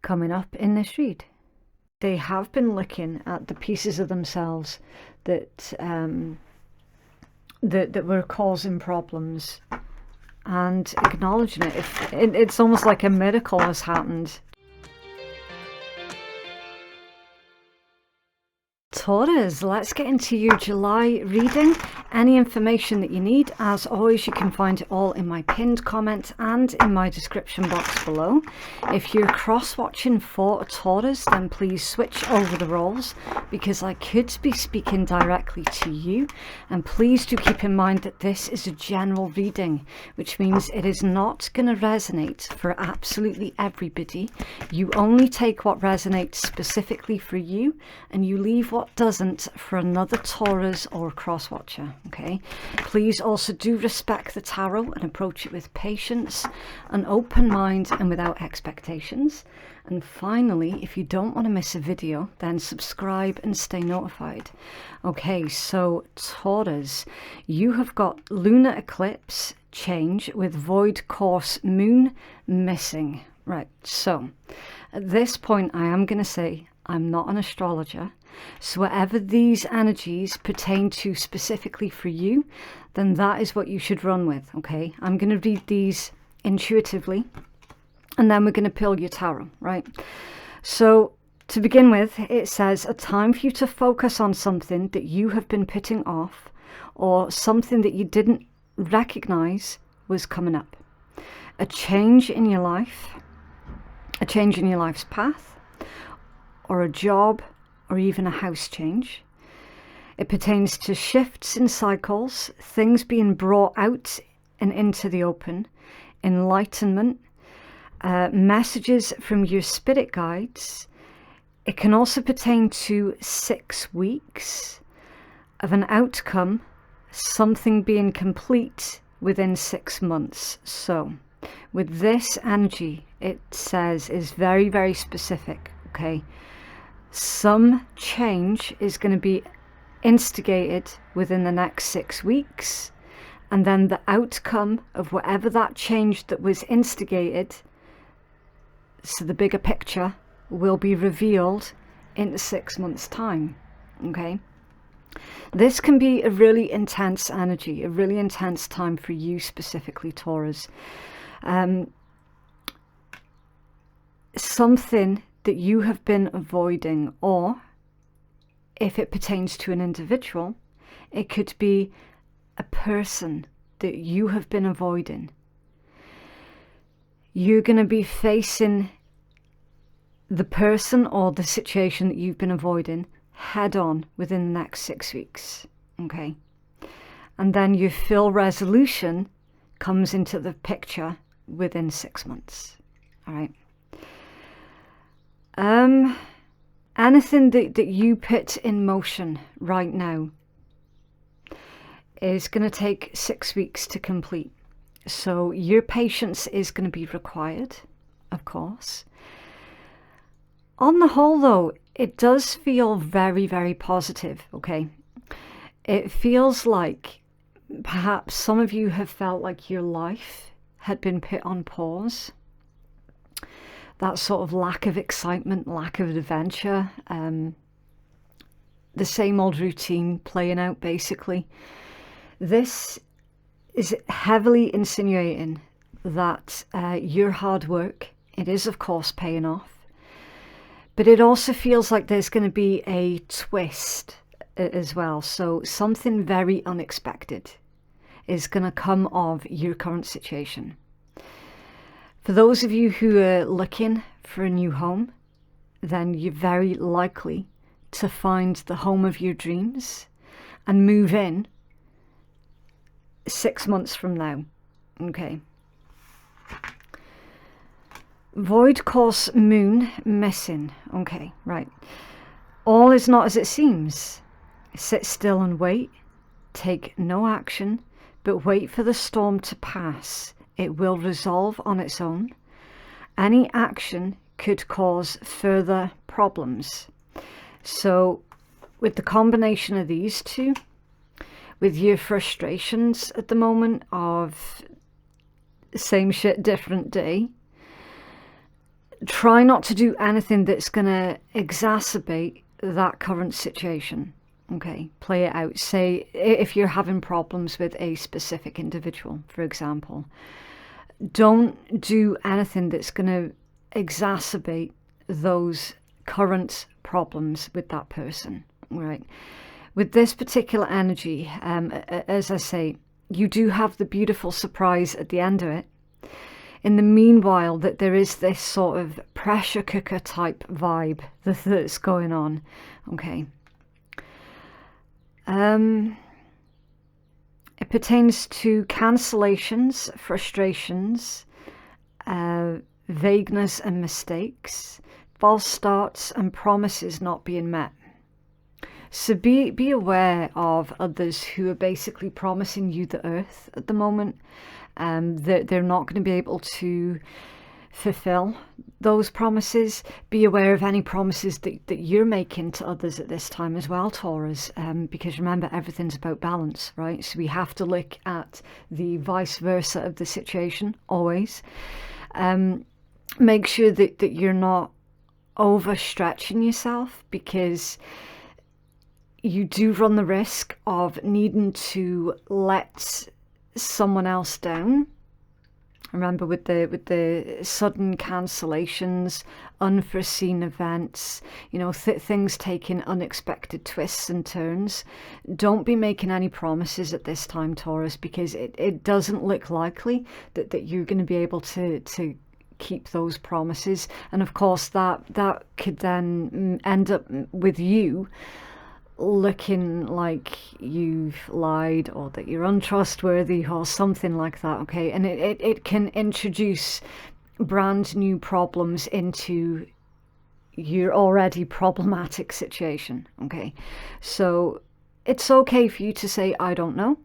coming up in this read. They have been looking at the pieces of themselves that that were causing problems and acknowledging it. It's almost like a miracle has happened. Taurus, let's get into your July reading. Any information that you need, as always, you can find it all in my pinned comment and in my description box below. If you're cross-watching for a Taurus, then please switch over the roles, because I could be speaking directly to you. And please do keep in mind that this is a general reading, which means it is not going to resonate for absolutely everybody. You only take what resonates specifically for you, and you leave what doesn't for another Taurus or cross-watcher. Okay, please also do respect the tarot and approach it with patience, an open mind, and without expectations. And finally, if you don't want to miss a video, then subscribe and stay notified. Okay, so Taurus, you have got lunar eclipse change with void course moon missing. Right, so at this point I am going to say I'm not an astrologer. So whatever these energies pertain to specifically for you, then that is what you should run with, okay? I'm going to read these intuitively, and then we're going to pull your tarot, right? So to begin with, it says a time for you to focus on something that you have been putting off, or something that you didn't recognize was coming up. A change in your life, a change in your life's path, or a job, or even a house change. It pertains to shifts in cycles, things being brought out and into the open, enlightenment, messages from your spirit guides. It can also pertain to 6 weeks of an outcome, something being complete within 6 months. So with this energy, it says is very, very specific, okay? Some change is going to be instigated within the next 6 weeks, and then the outcome of whatever that change that was instigated, so the bigger picture, will be revealed in 6 months' time. Okay, this can be a really intense energy, a really intense time for you specifically, Taurus. Something that you have been avoiding, or if it pertains to an individual, it could be a person that you have been avoiding. You're going to be facing the person or the situation that you've been avoiding head on within the next 6 weeks, okay? And then your full resolution comes into the picture within 6 months, all right? Anything that you put in motion right now is going to take 6 weeks to complete. So your patience is going to be required, of course. On the whole, though, it does feel very, very positive, okay? It feels like perhaps some of you have felt like your life had been put on pause. That sort of lack of excitement, lack of adventure, the same old routine playing out, basically. This is heavily insinuating that your hard work, it is of course paying off, but it also feels like there's going to be a twist as well. So something very unexpected is going to come of your current situation. For those of you who are looking for a new home, then you're very likely to find the home of your dreams and move in 6 months from now, okay? Void course moon missing, okay, right. All is not as it seems. Sit still and wait. Take no action, but wait for the storm to pass. It will resolve on its own. Any action could cause further problems. So with the combination of these two, with your frustrations at the moment of same shit, different day, try not to do anything that's going to exacerbate that current situation. Okay, play it out. Say if you're having problems with a specific individual, for example, don't do anything that's going to exacerbate those current problems with that person, right? With this particular energy, as I say, you do have the beautiful surprise at the end of it. In the meanwhile, that there is this sort of pressure cooker type vibe that's going on. Okay. It pertains to cancellations, frustrations, vagueness and mistakes, false starts and promises not being met. So be aware of others who are basically promising you the earth at the moment. They're not going to be able to fulfill those promises. Be aware of any promises that you're making to others at this time as well, Taurus, because remember, everything's about balance, right? So we have to look at the vice versa of the situation always. Make sure that you're not overstretching yourself, because you do run the risk of needing to let someone else down. Remember, with the sudden cancellations, unforeseen events, you know, things taking unexpected twists and turns. Don't be making any promises at this time, Taurus, because it doesn't look likely that you're going to be able to keep those promises. And of course, that could then end up with you looking like you've lied, or that you're untrustworthy, or something like that. Okay, and it can introduce brand new problems into your already problematic situation. Okay, so it's okay for you to say I don't know.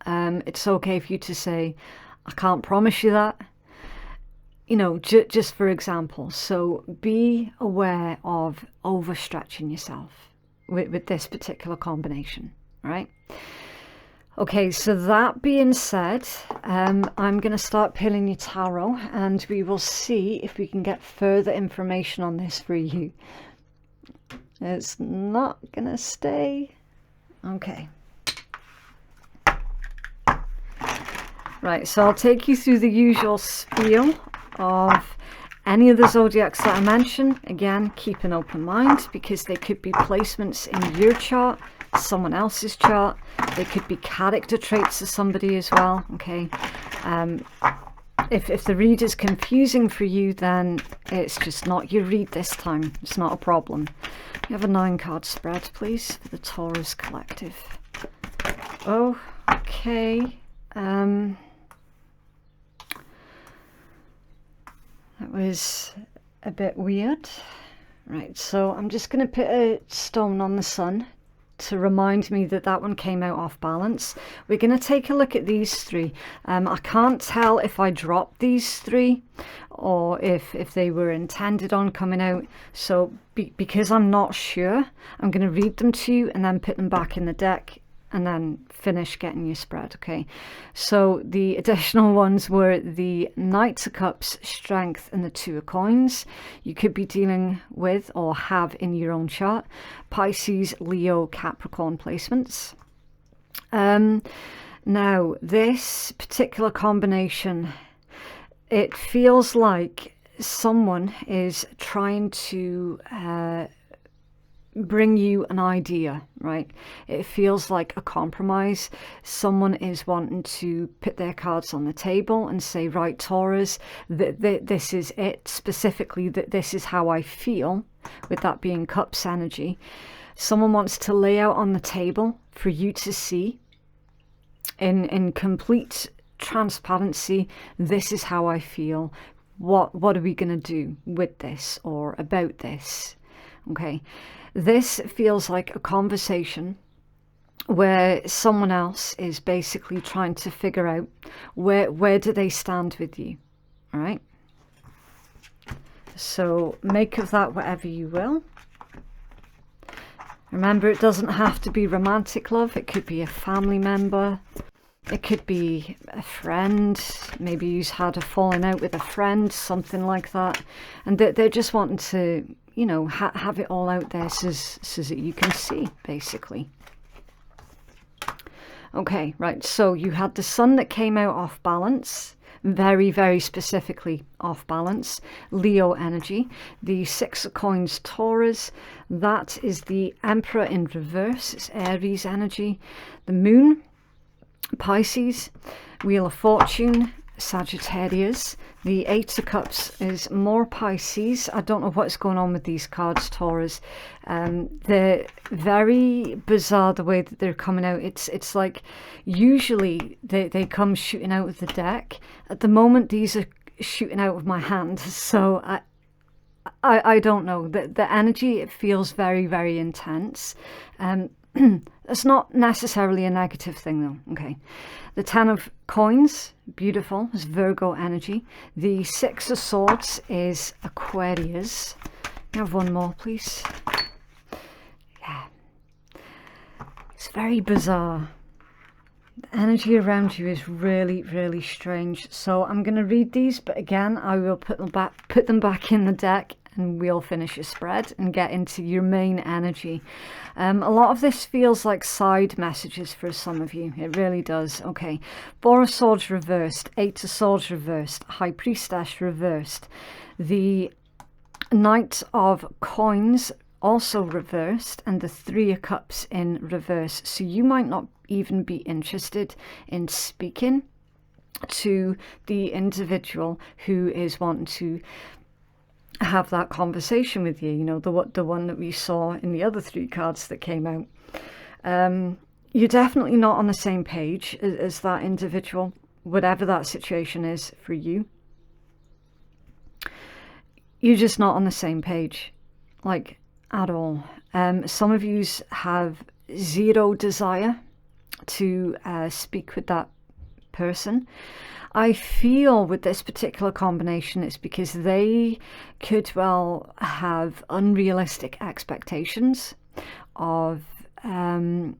It's okay for you to say I can't promise you that, you know, just for example. So be aware of overstretching yourself with this particular combination, right? Okay, so that being said, I'm going to start pulling your tarot, and we will see if we can get further information on this for you. It's not going to stay. Okay. Right, so I'll take you through the usual spiel of any of the zodiacs that I mention. Again, keep an open mind, because they could be placements in your chart, someone else's chart. They could be character traits of somebody as well. Okay, if the read is confusing for you, then it's just not your read this time. It's not a problem. We have a 9-card spread, please, for the Taurus collective. Oh, okay. That was a bit weird. Right, so I'm just going to put a stone on the sun to remind me that that one came out off balance. We're going to take a look at these three. I can't tell if I dropped these three or if they were intended on coming out. So because I'm not sure, I'm going to read them to you and then put them back in the deck, and then finish getting your spread. Okay, so the additional ones were the Knight of Cups, Strength, and the Two of Coins. You could be dealing with or have in your own chart Pisces, Leo, Capricorn placements. Now, this particular combination, it feels like someone is trying to bring you an idea, right? It feels like a compromise. Someone is wanting to put their cards on the table and say, right, Taurus, this is it. Specifically, that this is how I feel, with that being Cups energy. Someone wants to lay out on the table for you to see in complete transparency, this is how I feel. What are we going to do with this or about this? Okay, this feels like a conversation where someone else is basically trying to figure out where do they stand with you. All right, so make of that whatever you will. Remember, it doesn't have to be romantic love. It could be a family member, It could be a friend, maybe you've had a falling out with a friend, something like that. And they're just wanting to, you know, have it all out there so that you can see, basically. Okay, right, so you had the sun that came out off balance, very, very specifically off balance, Leo energy. The Six of Coins, Taurus, that is the Emperor in reverse, it's Aries energy. The moon, Pisces, Wheel of Fortune, Sagittarius. The Eight of Cups is more Pisces. I don't know what's going on with these cards, Taurus. They're very bizarre the way that they're coming out. It's like usually they come shooting out of the deck. At the moment, these are shooting out of my hand. So I don't know. The energy, it feels very, very intense. It's not necessarily a negative thing though. Okay, the Ten of Coins, beautiful, is Virgo energy. The Six of Swords is Aquarius. Can I have one more, please? Yeah, it's very bizarre. The energy around you is really, really strange. So I'm going to read these, but again, I will put them back in the deck, and we'll finish your spread and get into your main energy. A lot of this feels like side messages for some of you. It really does. Okay, Four of Swords reversed, Eight of Swords reversed, High Priestess reversed, the Knight of Coins also reversed, and the Three of Cups in reverse. So you might not even be interested in speaking to the individual who is wanting to have that conversation with you, you know, the one that we saw in the other three cards that came out. You're definitely not on the same page as that individual, whatever that situation is for you. You're just not on the same page, like, at all. Some of you have zero desire to speak with that person. I feel with this particular combination, it's because they could well have unrealistic expectations of the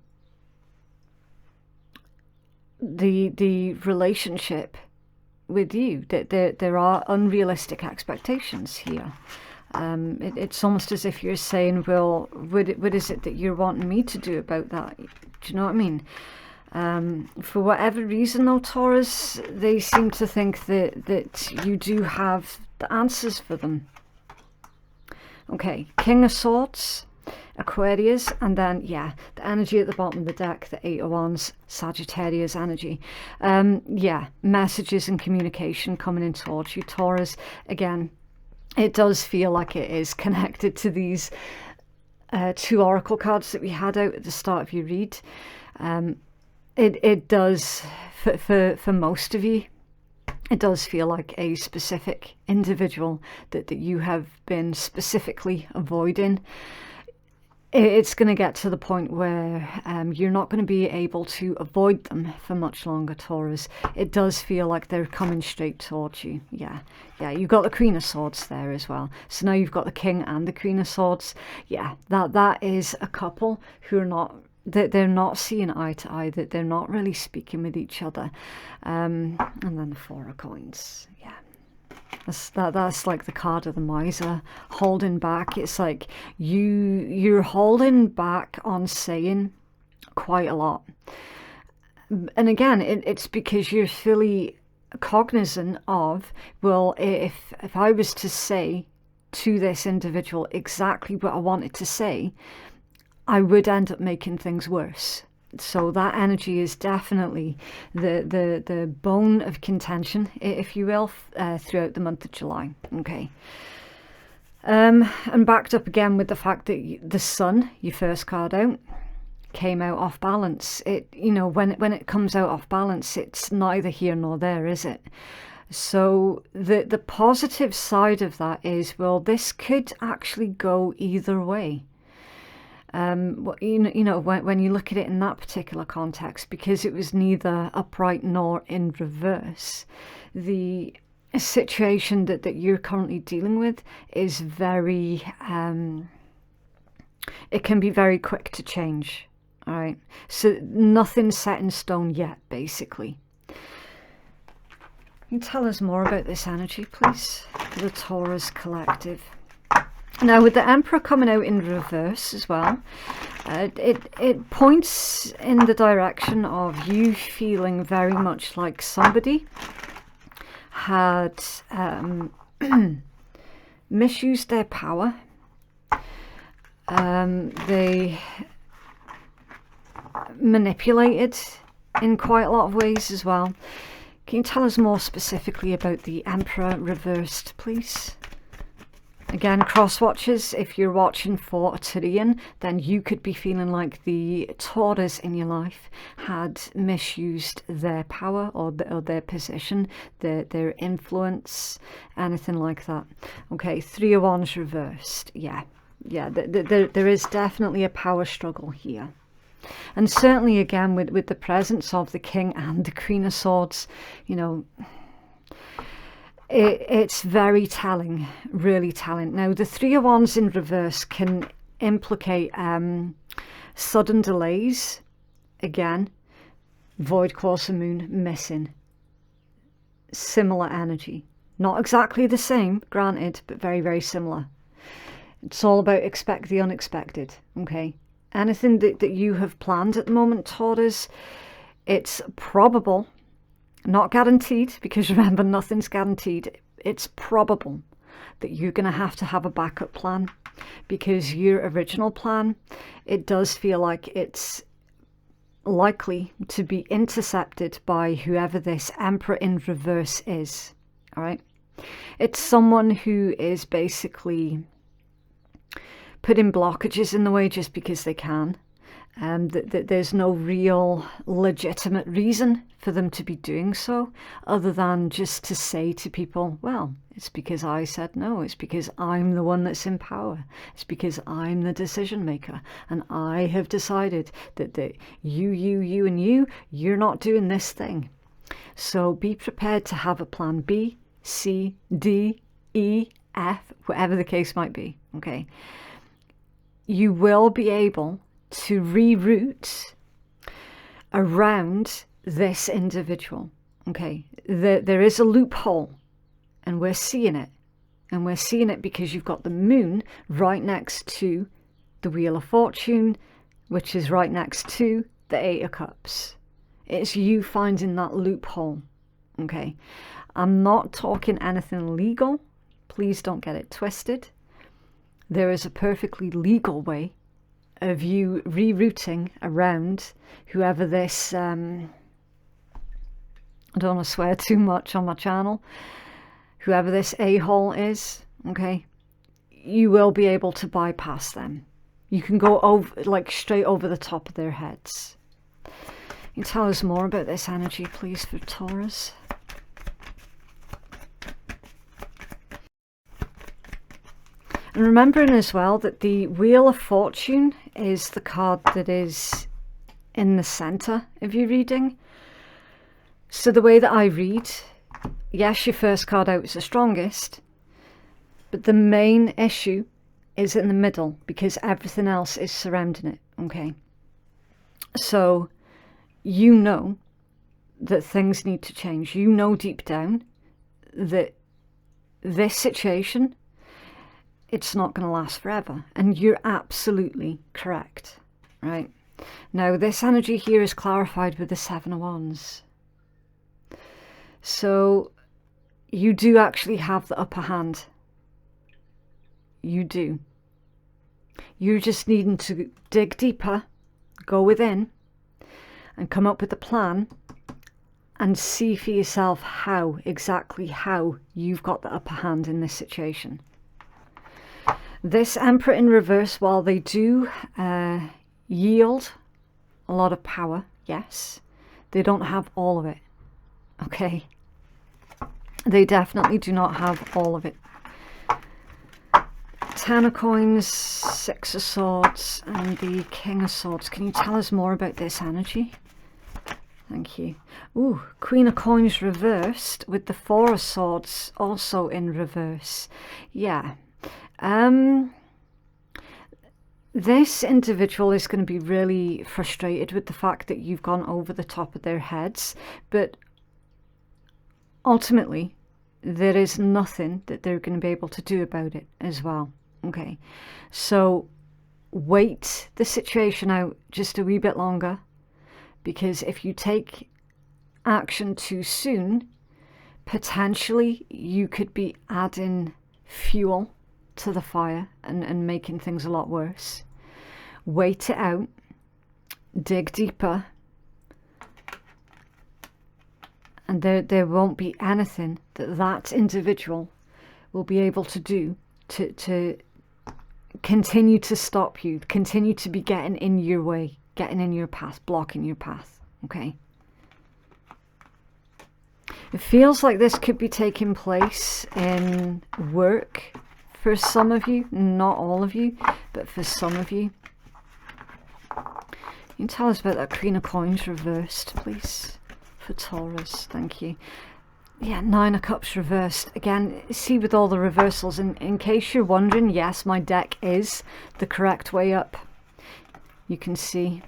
relationship with you. That there are unrealistic expectations here. It's almost as if you're saying, well, what is it that you're wanting me to do about that? Do you know what I mean? For whatever reason though, Taurus, they seem to think that you do have the answers for them. Okay, King of Swords, Aquarius, and then, yeah, the energy at the bottom of the deck, the Eight of Wands, Sagittarius energy. Yeah, messages and communication coming in towards you, Taurus. Again, it does feel like it is connected to these two oracle cards that we had out at the start of your read. It does, for most of you, it does feel like a specific individual that you have been specifically avoiding. It's going to get to the point where you're not going to be able to avoid them for much longer, Taurus. It does feel like they're coming straight towards you. Yeah, you've got the Queen of Swords there as well. So now you've got the King and the Queen of Swords. Yeah, that is a couple who are not... they're not seeing eye to eye, that they're not really speaking with each other. And then the Four of Coins. Yeah, that's like the card of the miser, holding back. It's like you're holding back on saying quite a lot. And again, it's because you're fully cognizant of, well, if I was to say to this individual exactly what I wanted to say, I would end up making things worse. So that energy is definitely the bone of contention, if you will, throughout the month of July. Okay. And backed up again with the fact that the Sun, your first card out, came out off balance. It, you know, when it comes out off balance, it's neither here nor there, is it? So the positive side of that is, well, this could actually go either way. You know, when you look at it in that particular context, because it was neither upright nor in reverse, the situation that you're currently dealing with is very, it can be very quick to change. All right, so nothing's set in stone yet, basically. Can you tell us more about this energy, please, for the Taurus collective? Now, with the Emperor coming out in reverse as well, it points in the direction of you feeling very much like somebody had misused their power. They manipulated in quite a lot of ways as well. Can you tell us more specifically about the Emperor reversed, please? Again, cross watchers, if you're watching for a Tyrian, then you could be feeling like the Taurus in your life had misused their power or their position, their influence, anything like that. Okay, 3 of Wands reversed. Yeah, there is definitely a power struggle here. And certainly, again, with the presence of the King and the Queen of Swords, you know, it's very telling, really telling. Now, the 3 of Wands in reverse can implicate sudden delays. Again, void, course of moon, missing. Similar energy. Not exactly the same, granted, but very, very similar. It's all about expect the unexpected, okay? Anything that you have planned at the moment, Taurus, it's probable, not guaranteed, because remember, nothing's guaranteed. It's probable that you're going to have a backup plan, because your original plan, it does feel like it's likely to be intercepted by whoever this Emperor in reverse is. All right. It's someone who is basically putting blockages in the way just because they can. There's no real legitimate reason for them to be doing so, other than just to say to people, well, it's because I said no, it's because I'm the one that's in power, it's because I'm the decision maker, and I have decided that you and you're not doing this thing. So be prepared to have a plan B, C, D, E, F, whatever the case might be, okay? You will be able to reroute around this individual, okay? There is a loophole, and we're seeing it. And we're seeing it because you've got the moon right next to the Wheel of Fortune, which is right next to the 8 of Cups. It's you finding that loophole, okay? I'm not talking anything legal. Please don't get it twisted. There is a perfectly legal way of you rerouting around whoever this, I don't want to swear too much on my channel, whoever this a-hole is, okay? You will be able to bypass them. You can go over, like, straight over the top of their heads. Can you tell us more about this energy, please, for Taurus? And remembering as well that the Wheel of Fortune is the card that is in the center of your reading. So the way that I read, yes, your first card out is the strongest, but the main issue is in the middle because everything else is surrounding it, okay? So you know that things need to change. You know deep down that this situation, it's not going to last forever. And you're absolutely correct, right? Now, this energy here is clarified with the 7 of Wands. So you do actually have the upper hand. You do. You're just needing to dig deeper, go within, and come up with a plan and see for yourself exactly how you've got the upper hand in this situation. This Emperor in reverse, while they do yield a lot of power, yes, they don't have all of it, okay? They definitely do not have all of it. 10 of Coins, 6 of Swords, and the King of Swords. Can you tell us more about this energy? Thank you. Ooh, Queen of Coins reversed with the 4 of Swords also in reverse. Yeah. this individual is going to be really frustrated with the fact that you've gone over the top of their heads, but ultimately there is nothing that they're going to be able to do about it as well. Okay, so wait the situation out just a wee bit longer, because if you take action too soon, potentially you could be adding fuel to the fire and making things a lot worse. Wait it out, dig deeper, and there won't be anything that individual will be able to do to continue to stop you, continue to be getting in your way, getting in your path, blocking your path. Okay, it feels like this could be taking place in work for some of you, not all of you, but for some of you. You can tell us about that Queen of Coins reversed, please, for Taurus. Thank you. Yeah, 9 of Cups reversed. Again, see, with all the reversals, in case you're wondering, yes, my deck is the correct way up. You can see,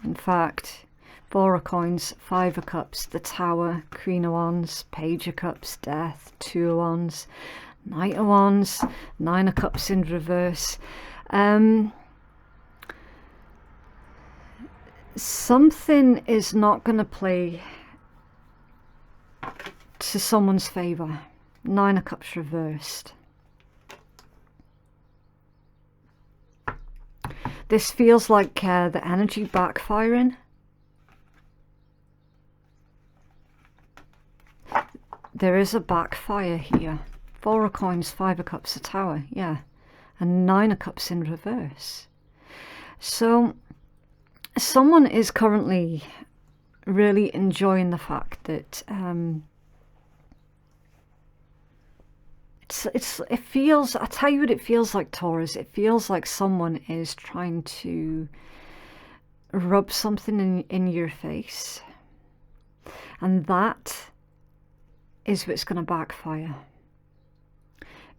in fact, 4 of Coins, 5 of Cups, the Tower, Queen of Wands, Page of Cups, Death, 2 of Wands, Knight of Wands, 9 of Cups in reverse. Something is not going to play to someone's favour. 9 of Cups reversed. This feels like the energy backfiring. There is a backfire here. 4 of Coins, 5 of Cups, a Tower, yeah. And 9 of Cups in reverse. So someone is currently really enjoying the fact that it feels, I tell you what it feels like, Taurus. It feels like someone is trying to rub something in your face, and that is what's going to backfire,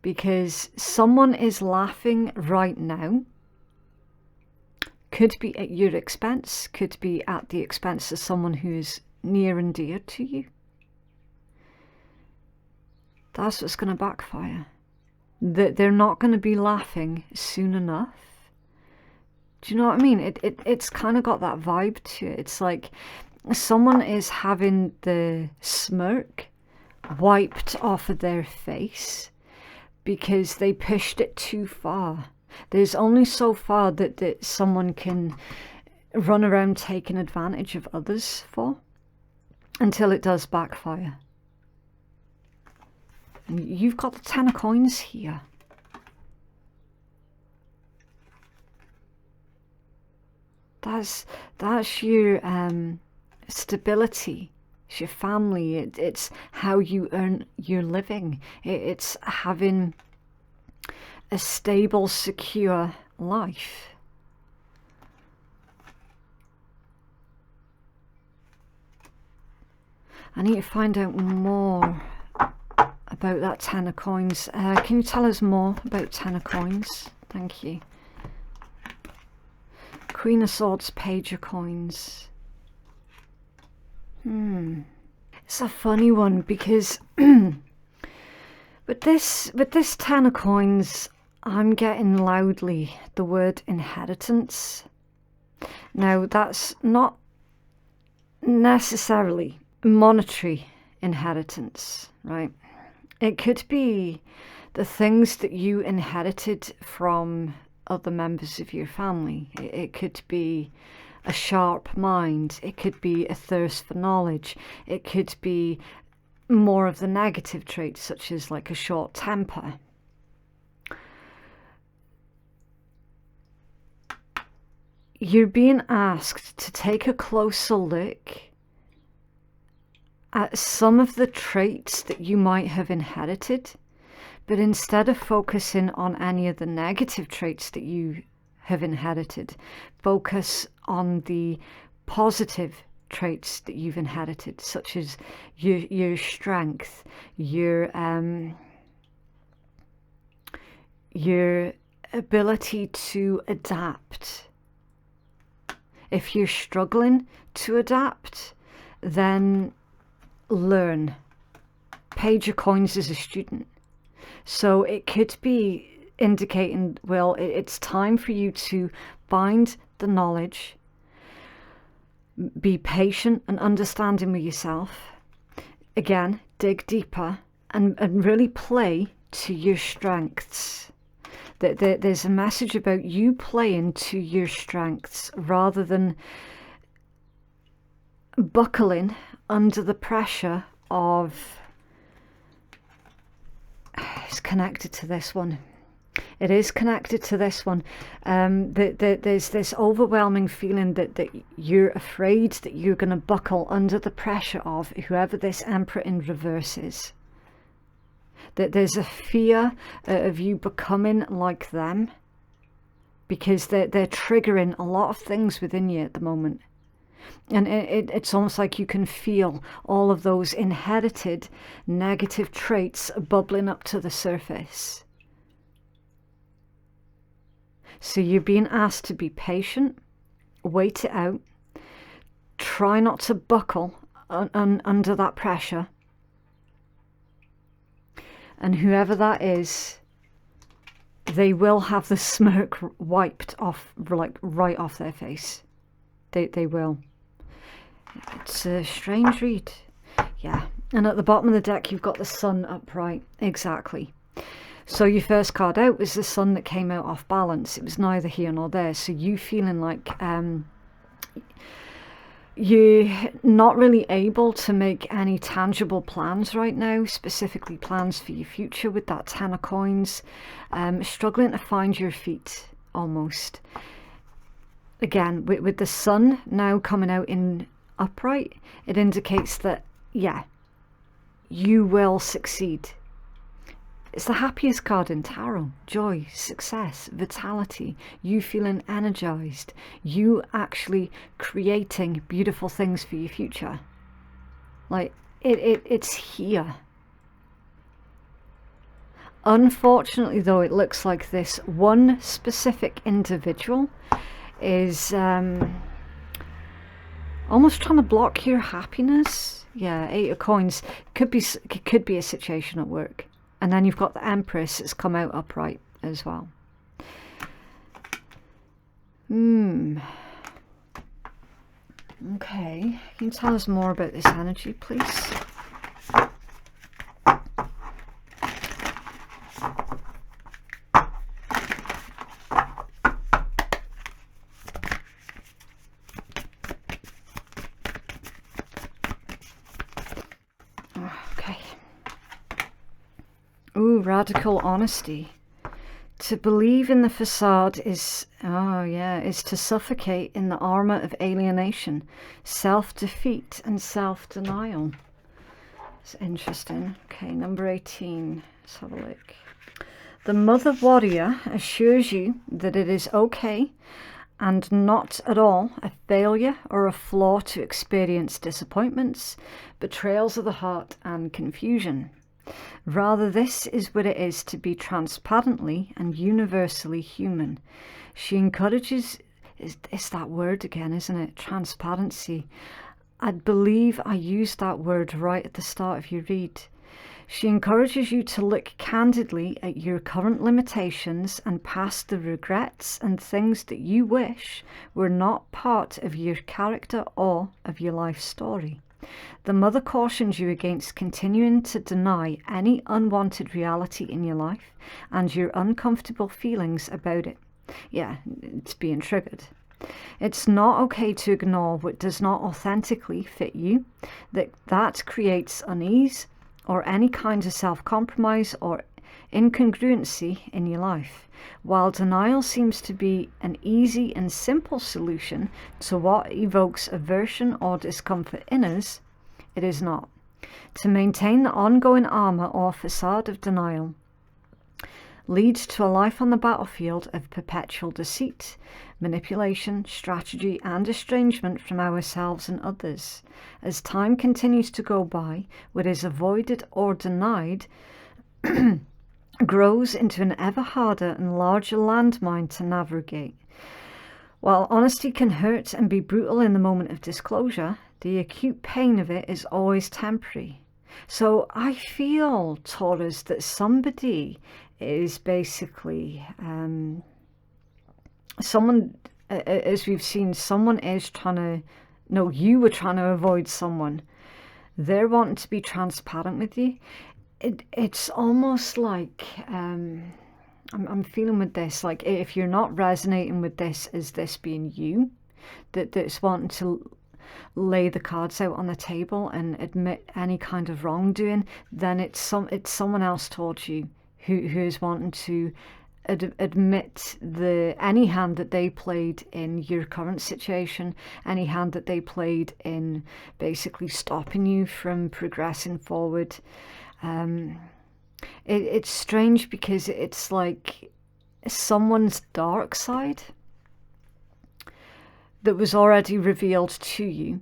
because someone is laughing right now. Could be at your expense, could be at the expense of someone who is near and dear to you. That's what's going to backfire. That they're not going to be laughing soon enough. Do you know what I mean? It's kind of got that vibe to it. It's like someone is having the smirk wiped off of their face because they pushed it too far. There's only so far that someone can run around taking advantage of others for, until it does backfire. And you've got the 10 of Coins here. That's your stability. It's your family. It's how you earn your living. It's having a stable, secure life. I need to find out more about that 10 of Coins. Can you tell us more about 10 of Coins? Thank you. Queen of Swords, Page of Coins. It's a funny one, because with this 10 of Coins, I'm getting loudly the word inheritance. Now, that's not necessarily monetary inheritance, right? It could be the things that you inherited from other members of your family. It could be a sharp mind. It could be a thirst for knowledge. It could be more of the negative traits, such as like a short temper. You're being asked to take a closer look at some of the traits that you might have inherited, but instead of focusing on any of the negative traits that you have inherited, focus on the positive traits that you've inherited, such as your strength, your ability to adapt. If you're struggling to adapt, then learn. Page of Coins is a student. So it could be indicating, well, it's time for you to find the knowledge, be patient and understanding with yourself. Again, dig deeper and really play to your strengths. There's a message about you playing to your strengths rather than buckling under the pressure of... It's connected to this one. It is connected to this one. There's this overwhelming feeling that you're afraid that you're going to buckle under the pressure of whoever this Emperor in reverse is. That there's a fear of you becoming like them, because they're triggering a lot of things within you at the moment. And it's almost like you can feel all of those inherited negative traits bubbling up to the surface. So you're being asked to be patient, wait it out, try not to buckle under that pressure. And whoever that is, they will have the smirk wiped off, like right off their face. They will. It's a strange read. Yeah. And at the bottom of the deck, you've got the Sun upright. Exactly. So your first card out was the Sun that came out off balance. It was neither here nor there. So you feeling like you're not really able to make any tangible plans right now, specifically plans for your future with that 10 of Coins. Struggling to find your feet, almost. Again, with the Sun now coming out in upright, it indicates that, yeah, you will succeed. It's the happiest card in tarot. Joy, success, vitality, you feeling energized, you actually creating beautiful things for your future. Like, it's here. Unfortunately, though, it looks like this one specific individual is almost trying to block your happiness. Yeah, 8 of Coins. Could be a situation at work. And then you've got the Empress that's come out upright as well. Okay, can you tell us more about this energy, please? Ooh, radical honesty. To believe in the facade is, is to suffocate in the armor of alienation, self-defeat and self-denial. It's interesting. Okay, number 18. Let's have a look. The Mother Warrior assures you that it is okay and not at all a failure or a flaw to experience disappointments, betrayals of the heart and confusion. Rather, this is what it is to be transparently and universally human. She encourages, it's that word again, isn't it? Transparency. I believe I used that word right at the start of your read. She encourages you to look candidly at your current limitations and past the regrets and things that you wish were not part of your character or of your life story. The Mother cautions you against continuing to deny any unwanted reality in your life and your uncomfortable feelings about it. Yeah, it's being triggered. It's not okay to ignore what does not authentically fit you, that creates unease or any kind of self-compromise or incongruency in your life. While denial seems to be an easy and simple solution to what evokes aversion or discomfort in us, it is not. To maintain the ongoing armor or facade of denial leads to a life on the battlefield of perpetual deceit, manipulation, strategy, and estrangement from ourselves and others. As time continues to go by, what is avoided or denied grows into an ever harder and larger landmine to navigate. While honesty can hurt and be brutal in the moment of disclosure, the acute pain of it is always temporary. So I feel, Taurus, that somebody is basically, someone, as we've seen, someone is trying to, no, you were trying to avoid someone. They're wanting to be transparent with you. It's almost like, I'm feeling with this, like if you're not resonating with this as this being you, that's wanting to lay the cards out on the table and admit any kind of wrongdoing, then it's someone else towards you who is wanting to admit any hand that they played in your current situation, any hand that they played in basically stopping you from progressing forward. It's strange because it's like someone's dark side that was already revealed to you.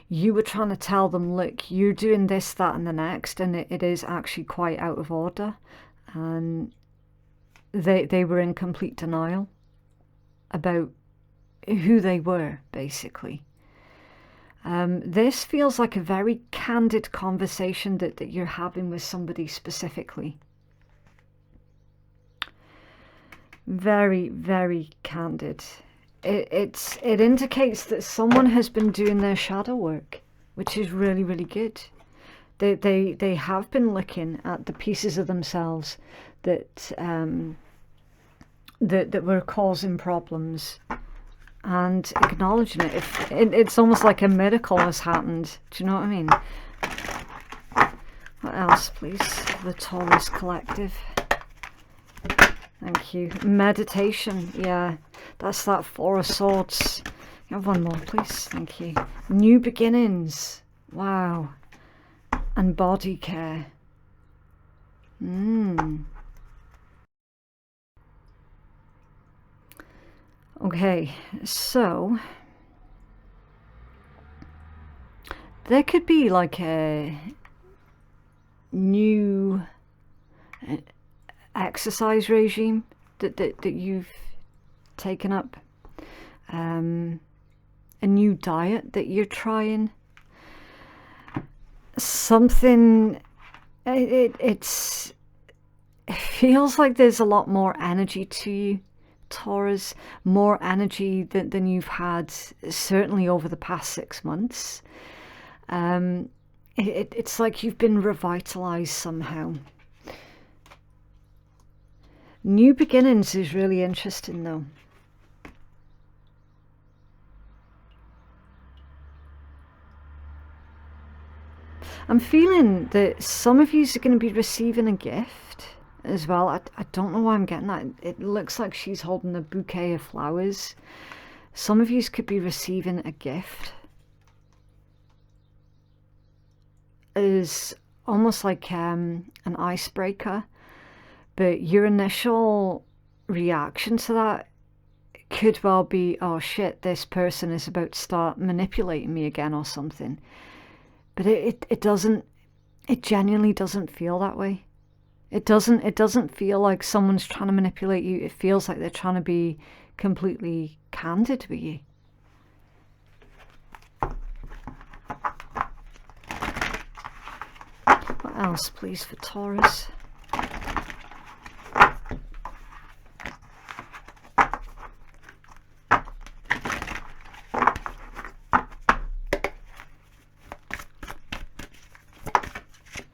You were trying to tell them, look, you're doing this, that, and the next, and it is actually quite out of order. And they were in complete denial about who they were, basically. This feels like a very candid conversation that you're having with somebody specifically. Very, very candid. It indicates that someone has been doing their shadow work, which is really, really good. They have been looking at the pieces of themselves that that were causing problems and acknowledging it. It's almost like a miracle has happened. Do you know what I mean? What else, please? The Taurus Collective. Thank you. Meditation. Yeah, that's that Four of Swords. You have one more, please. Thank you. New beginnings. Wow. And body care. Okay, so there could be like a new exercise regime that you've taken up, a new diet that you're trying, something. It feels like there's a lot more energy to you, Taurus, more energy than you've had certainly over the past 6 months. It's like you've been revitalized somehow. New beginnings is really interesting though. I'm feeling that some of you are going to be receiving a gift as well. I don't know why I'm getting that. It looks like she's holding a bouquet of flowers. Some of you could be receiving a gift. It is almost like an icebreaker, but your initial reaction to that could well be, oh shit, this person is about to start manipulating me again or something. But it doesn't, it genuinely doesn't feel that way. It doesn't feel like someone's trying to manipulate you. It feels like they're trying to be completely candid with you. What else, please, for Taurus?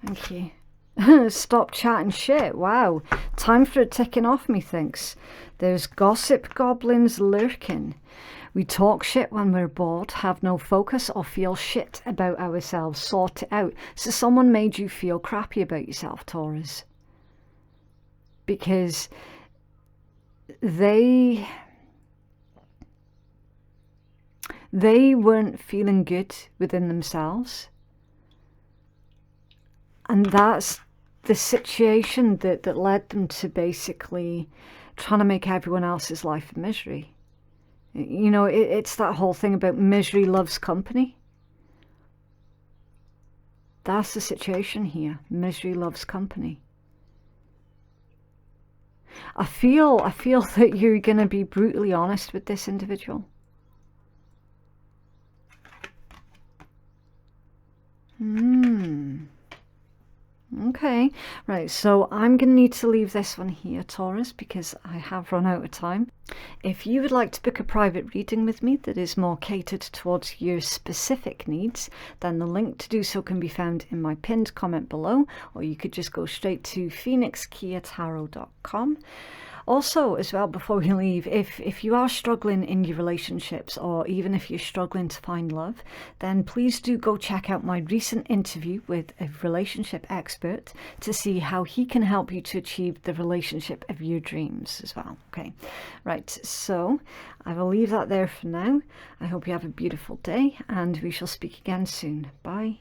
Thank you. Stop chatting shit. Wow. Time for a ticking off, methinks. There's gossip goblins lurking. We talk shit when we're bored, have no focus, or feel shit about ourselves. Sort it out. So someone made you feel crappy about yourself, Taurus. Because they weren't feeling good within themselves. And that's the situation that led them to basically trying to make everyone else's life a misery. You know, it's that whole thing about misery loves company. That's the situation here. Misery loves company. I feel that you're going to be brutally honest with this individual. Okay, right, so I'm going to need to leave this one here, Taurus, because I have run out of time. If you would like to book a private reading with me that is more catered towards your specific needs, then the link to do so can be found in my pinned comment below, or you could just go straight to phoenixkeiatarot.com. Also, as well, before we leave, if you are struggling in your relationships, or even if you're struggling to find love, then please do go check out my recent interview with a relationship expert to see how he can help you to achieve the relationship of your dreams as well. Okay, right, so I will leave that there for now. I hope you have a beautiful day, and we shall speak again soon. Bye.